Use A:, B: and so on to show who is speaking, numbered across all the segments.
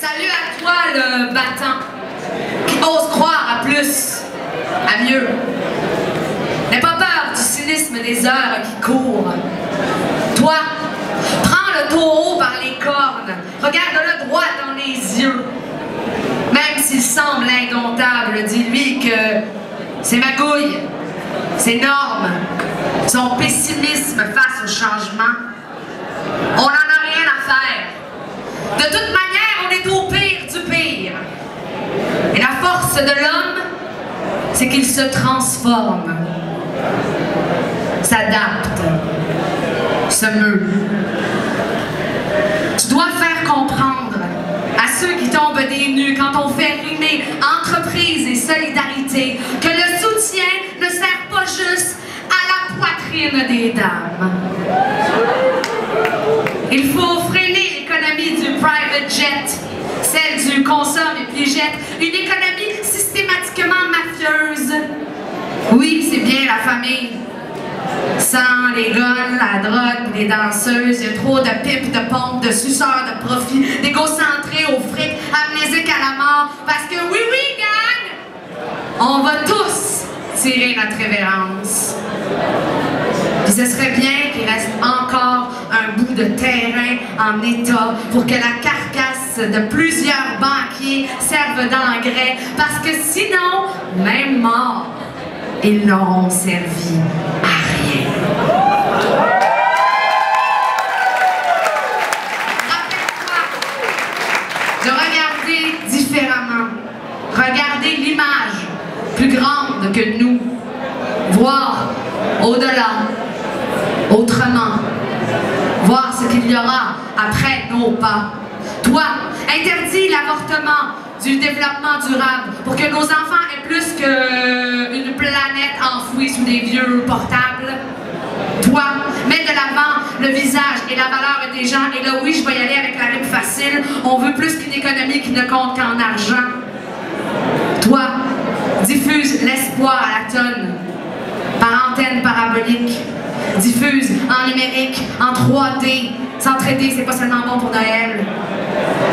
A: Salut à toi, le battant, qui ose croire à plus, à mieux. N'aie pas peur du cynisme des heures qui courent. Toi, prends le taureau par les cornes, regarde-le droit dans les yeux. Même s'il semble indomptable, dis-lui que ses magouilles, ses normes, son pessimisme face au changement, on n'en a rien à faire. De toute manière, on est au pire du pire. Et la force de l'homme, c'est qu'il se transforme, s'adapte, se meut. Tu dois faire comprendre à ceux qui tombent des nues quand on fait rimer entreprise et solidarité que le soutien ne sert pas juste à la poitrine des dames. Il faut freiner l'économie du private jet, celle du consomme et puis jette, une économie systématiquement mafieuse. Oui, c'est bien la famille. Sans les guns, la drogue, les danseuses, il y a trop de pipes, de pompes, de suceurs, de profit, d'égocentrés au fric, amnésiques à la mort. Parce que oui, gang, on va tous tirer notre révérence. Puis ce serait bien qu'il reste encore un bout de terrain en état pour que la carcasse de plusieurs banquiers serve d'engrais. Parce que sinon, même morts, ils n'auront servi à rien. Rappelle-toi de regarder différemment. Regarder l'image plus grande que nous. Voir au-delà, autrement. Voir ce qu'il y aura après nos pas. Toi, interdis l'avortement du développement durable pour que nos enfants aient plus qu'une planète enfouie sous des vieux portables. Toi, mets de l'avant le visage et la valeur des gens. Et là, oui, je vais y aller avec la rime facile. On veut plus qu'une économie qui ne compte qu'en argent. Toi, diffuse l'espoir à la tonne par antenne parabolique. Diffuse en numérique, en 3D. S'entraider, c'est pas seulement bon pour Noël.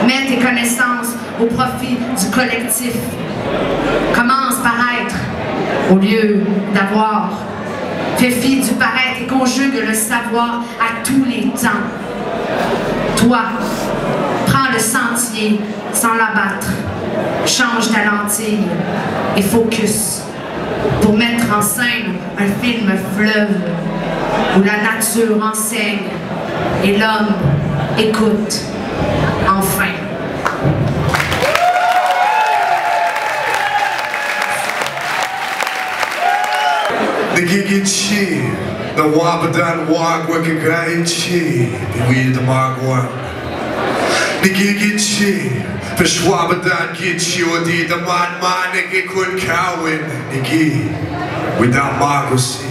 A: Mets tes connaissances au profit du collectif. Commence par être au lieu d'avoir. Fais fi du paraître et conjugue le savoir à tous les temps. Toi, prends le sentier sans l'abattre. Change ta lentille et focus pour mettre en scène un film fleuve où la nature enseigne et l'homme écoute. Enfin.
B: The Gigichi, the Wabadan Wag Wakagai, the Weed the Magwa. The Gigichi, the Schwabadan Gichi, or the man, the Gikun Cowan, the Gi, without Margosi.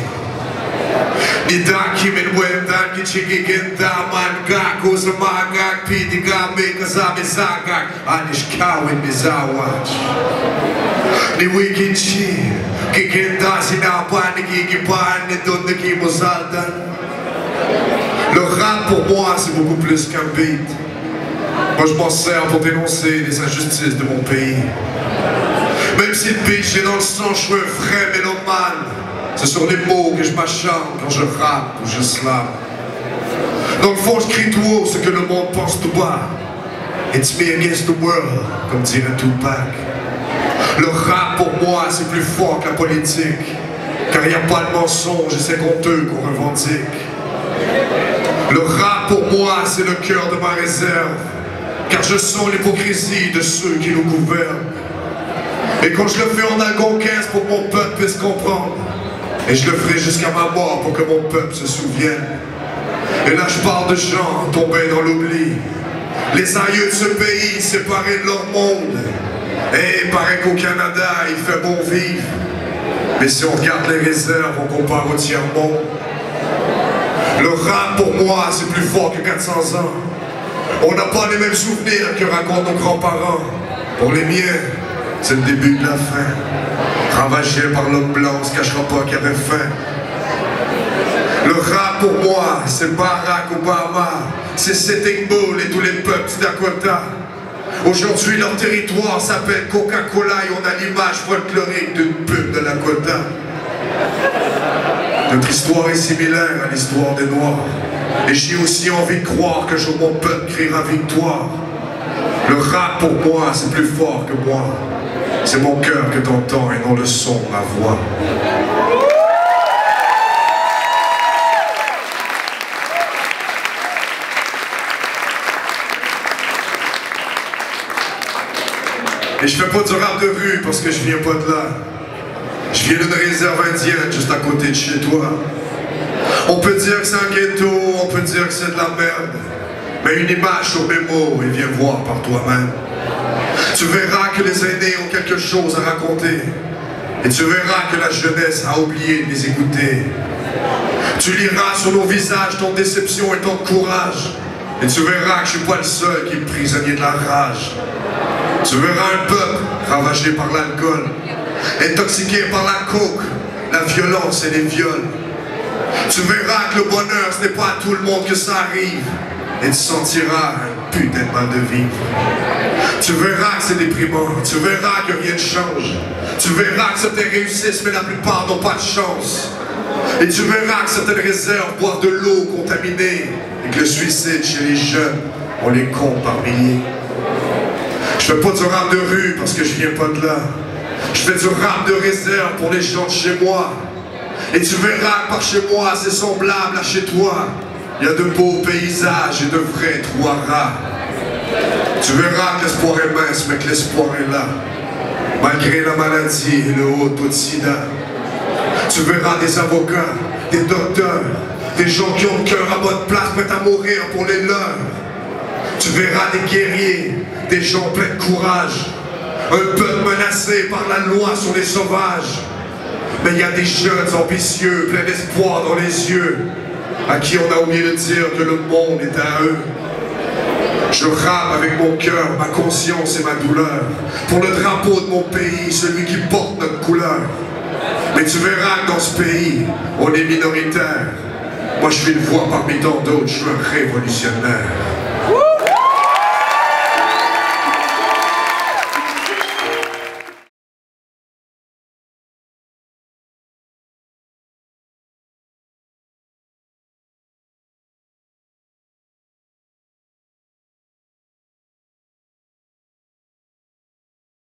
B: The document when that Gichigan, that man Gakos, a Magak, Pitiga, makers of Mizagak, and his Cowan Mizawatch. The wicked chi, Kikenda Sinapan, the Kikipan, the Don de Kimozaldan. Le rap pour moi c'est beaucoup plus qu'un beat. Moi je m'en sers pour dénoncer les injustices de mon pays. Même si le beat j'ai dans le sang, je suis un vrai mélomane. C'est sur les mots que je m'acharne quand je rappe ou je slam. Dans le fond je crie tout haut ce que le monde pense tout bas. It's me against the world, comme dirait Tupac. Le rap pour moi c'est plus fort que la politique. Car il n'y a pas de mensonge et c'est honteux qu'on revendique. Le rap pour moi c'est le cœur de ma réserve. Car je sens l'hypocrisie de ceux qui nous gouvernent. Et quand je le fais en algonquin pour que mon peuple puisse comprendre. Et je le ferai jusqu'à ma mort pour que mon peuple se souvienne. Et là je parle de gens tombés dans l'oubli. Les aïeux de ce pays séparés de leur monde. Et il paraît qu'au Canada il fait bon vivre. Mais si on regarde les réserves, on compare au tiers-monde. Le rap pour moi c'est plus fort que 400 ans. On n'a pas les mêmes souvenirs que racontent nos grands-parents. Pour les miens, c'est le début de la fin. Ravagé par l'homme blanc, on se cachera pas qu'il y avait faim. Le rap pour moi, c'est Barack Obama, c'est Sitting Bull et tous les peuples du Dakota. Aujourd'hui, leur territoire s'appelle Coca-Cola et on a l'image folklorique d'une pub de Lakota. Notre histoire est similaire à l'histoire des Noirs. Et j'ai aussi envie de croire que jour mon peuple criera victoire. Le rap pour moi, c'est plus fort que moi. C'est mon cœur que t'entends et non le son de ma voix. Et je fais pas du rap de rue parce que je viens pas de là. Je viens d'une réserve indienne juste à côté de chez toi. On peut dire que c'est un ghetto, on peut dire que c'est de la merde. Mais une image sur mes mots et viens voir par toi-même. Tu verras que les aînés ont quelque chose à raconter. Et tu verras que la jeunesse a oublié de les écouter. Tu liras sur nos visages ton déception et ton courage. Et tu verras que je suis pas le seul qui est prisonnier de la rage. Tu verras un peuple ravagé par l'alcool, intoxiqué par la coke, la violence et les viols. Tu verras que le bonheur, ce n'est pas à tout le monde que ça arrive. Et tu sentiras un putain de mal de vivre. Tu verras que c'est déprimant, tu verras que rien ne change. Tu verras que certains réussissent, mais la plupart n'ont pas de chance. Et tu verras que certaines réserves boivent de l'eau contaminée et que le suicide chez les jeunes, on les compte par milliers. Je fais pas du rap de rue parce que je viens pas de là. Je fais du rap de réserve pour les gens de chez moi. Et tu verras que par chez moi, c'est semblable à chez toi. Il y a de beaux paysages et de vrais trous à rats. Tu verras que l'espoir est mince, mais que l'espoir est là. Malgré la maladie et le haut taux de sida. Tu verras des avocats, des docteurs, des gens qui ont le cœur à bonne place, prêts à mourir pour les leurs. Tu verras des guerriers, des gens pleins de courage. Un peuple menacé par la loi sur les sauvages. Mais il y a des jeunes ambitieux, pleins d'espoir dans les yeux, à qui on a oublié de dire que le monde est à eux. Je rappe avec mon cœur, ma conscience et ma douleur, pour le drapeau de mon pays, celui qui porte notre couleur. Mais tu verras que dans ce pays, on est minoritaire. Moi je suis une voix parmi tant d'autres, je suis un révolutionnaire.